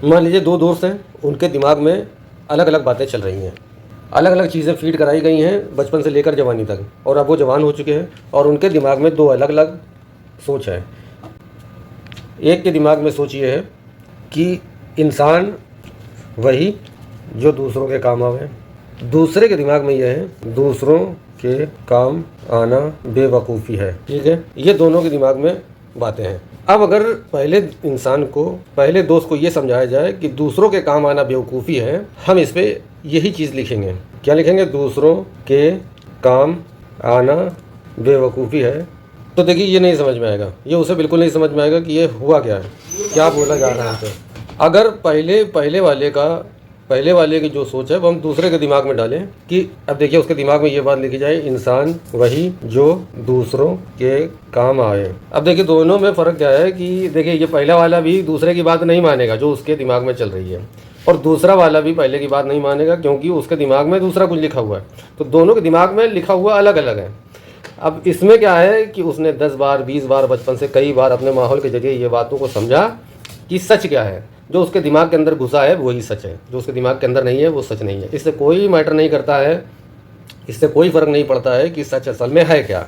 मान लीजिए दो दोस्त हैं, उनके दिमाग में अलग अलग बातें चल रही हैं, अलग अलग चीज़ें फीड कराई गई हैं बचपन से लेकर जवानी तक, और अब वो जवान हो चुके हैं और उनके दिमाग में दो अलग अलग सोच है। एक के दिमाग में सोच ये है कि इंसान वही जो दूसरों के काम आवे, दूसरे के दिमाग में यह है दूसरों के काम आना बेवकूफ़ी है। ठीक है, ये दोनों के दिमाग में बातें हैं। अब अगर पहले इंसान को, पहले दोस्त को ये समझाया जाए कि दूसरों के काम आना बेवकूफ़ी है, हम इस पे यही चीज़ लिखेंगे। क्या लिखेंगे? दूसरों के काम आना बेवकूफ़ी है। तो देखिए ये नहीं समझ में आएगा, ये उसे बिल्कुल नहीं समझ में आएगा कि ये हुआ क्या है, क्या बोला जा रहा है। अगर पहले वाले की जो सोच है वो हम दूसरे के दिमाग में डालें कि अब देखिए उसके दिमाग में ये बात लिखी जाए, इंसान वही जो दूसरों के काम आए। अब देखिए दोनों में फ़र्क क्या है कि देखिए ये पहला वाला भी दूसरे की बात नहीं मानेगा जो उसके दिमाग में चल रही है, और दूसरा वाला भी पहले की बात नहीं मानेगा क्योंकि उसके दिमाग में दूसरा कुछ लिखा हुआ है। तो दोनों के दिमाग में लिखा हुआ अलग अलग है। अब इसमें क्या है कि उसने 10 बार 20 बार बचपन से कई बार अपने माहौल के जरिए ये बातों को समझा कि सच क्या है। जो उसके दिमाग के अंदर घुसा है वही सच है, जो उसके दिमाग के अंदर नहीं है वो सच नहीं है। इससे कोई मैटर नहीं करता है, इससे कोई फ़र्क नहीं पड़ता है कि सच असल में है क्या।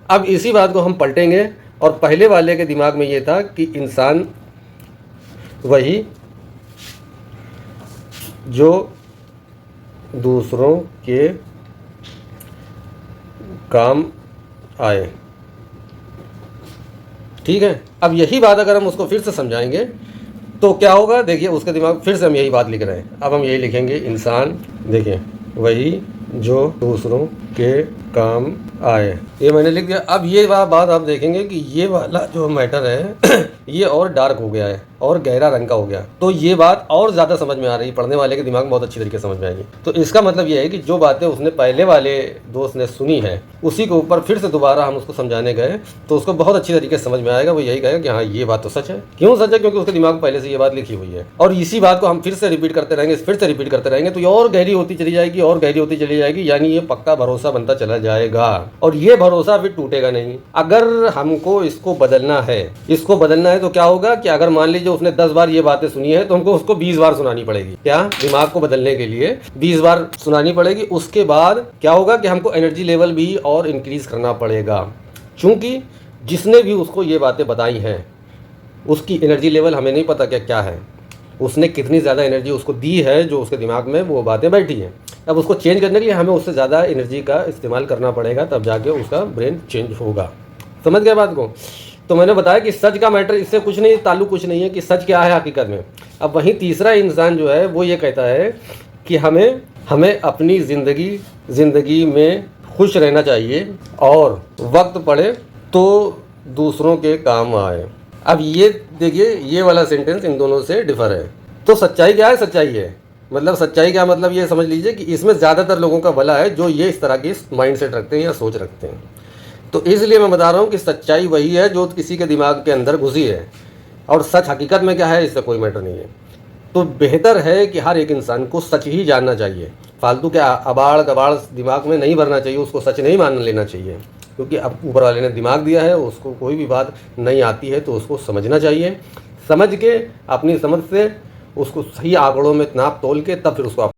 अब इसी बात को हम पलटेंगे और पहले वाले के दिमाग में ये था कि इंसान वही जो दूसरों के काम आए। ठीक है, अब यही बात अगर हम उसको फिर से समझाएंगे तो क्या होगा? देखिए उसके दिमाग, फिर से हम यही बात लिख रहे हैं, अब हम यही लिखेंगे, इंसान देखिए वही जो दूसरों के काम आए। ये मैंने लिख दिया। अब ये बात आप देखेंगे कि ये वाला जो मैटर है ये और डार्क हो गया है और गहरा रंग का हो गया, तो ये बात और ज़्यादा समझ में आ रही है, पढ़ने वाले के दिमाग में बहुत अच्छी तरीके से समझ में आएगी। तो इसका मतलब ये है कि जो बातें उसने पहले वाले दोस्त ने सुनी है उसी के ऊपर फिर से दोबारा हम उसको समझाने गए तो उसको बहुत अच्छी तरीके से समझ में आएगा। वो यही कहेगा कि हाँ ये बात तो सच है। क्यों सच है? क्योंकि उसके दिमाग में पहले से ये बात लिखी हुई है, और इसी बात को हम फिर से रिपीट करते रहेंगे तो ये और गहरी होती चली जाएगी और गहरी होती चली जाएगी, यानी ये पक्का भरोसा बनता चला जाएगा और ये भरोसा फिर टूटेगा नहीं। अगर हमको इसको बदलना है तो क्या होगा कि अगर मान लीजिए उसने 10 बार ये बातें सुनी है तो हमको उसको 20 बार सुनानी पड़ेगी। क्या? दिमाग को बदलने के लिए 20 बार सुनानी पड़ेगी। उसके बाद क्या होगा कि हमको एनर्जी लेवल भी और इंक्रीज करना पड़ेगा, क्योंकि जिसने भी उसको ये बातें बताई हैं उसकी एनर्जी लेवल हमें नहीं पता क्या है, उसने कितनी ज़्यादा एनर्जी उसको दी है जो उसके दिमाग में वो बातें बैठी हैं। अब उसको चेंज करने के लिए हमें उससे ज़्यादा एनर्जी का इस्तेमाल करना पड़ेगा, तब जाके उसका ब्रेन चेंज होगा। समझ गए बात को? तो मैंने बताया कि सच का मैटर, इससे कुछ नहीं, ताल्लुक कुछ नहीं है कि सच क्या है हकीकत में। अब वहीं तीसरा इंसान जो है वो ये कहता है कि हमें अपनी ज़िंदगी में खुश रहना चाहिए और वक्त पड़े तो दूसरों के काम आए। अब ये देखिए ये वाला सेंटेंस इन दोनों से डिफर है। तो सच्चाई क्या है? सच्चाई है मतलब सच्चाई क्या मतलब ये समझ लीजिए कि इसमें ज़्यादातर लोगों का भला है जो ये इस तरह की माइंड सेट रखते हैं या सोच रखते हैं। तो इसलिए मैं बता रहा हूँ कि सच्चाई वही है जो किसी के दिमाग के अंदर घुसी है, और सच हकीकत में क्या है इससे कोई मैटर नहीं है। तो बेहतर है कि हर एक इंसान को सच ही जानना चाहिए, फालतू के अबाड़ कबाड़ दिमाग में नहीं भरना चाहिए, उसको सच नहीं मान लेना चाहिए, क्योंकि अब ऊपर वाले ने दिमाग दिया है, उसको कोई भी बात नहीं आती है तो उसको समझना चाहिए, समझ के अपनी समझ से उसको सही आंकड़ों में नाप तोल के तब फिर उसको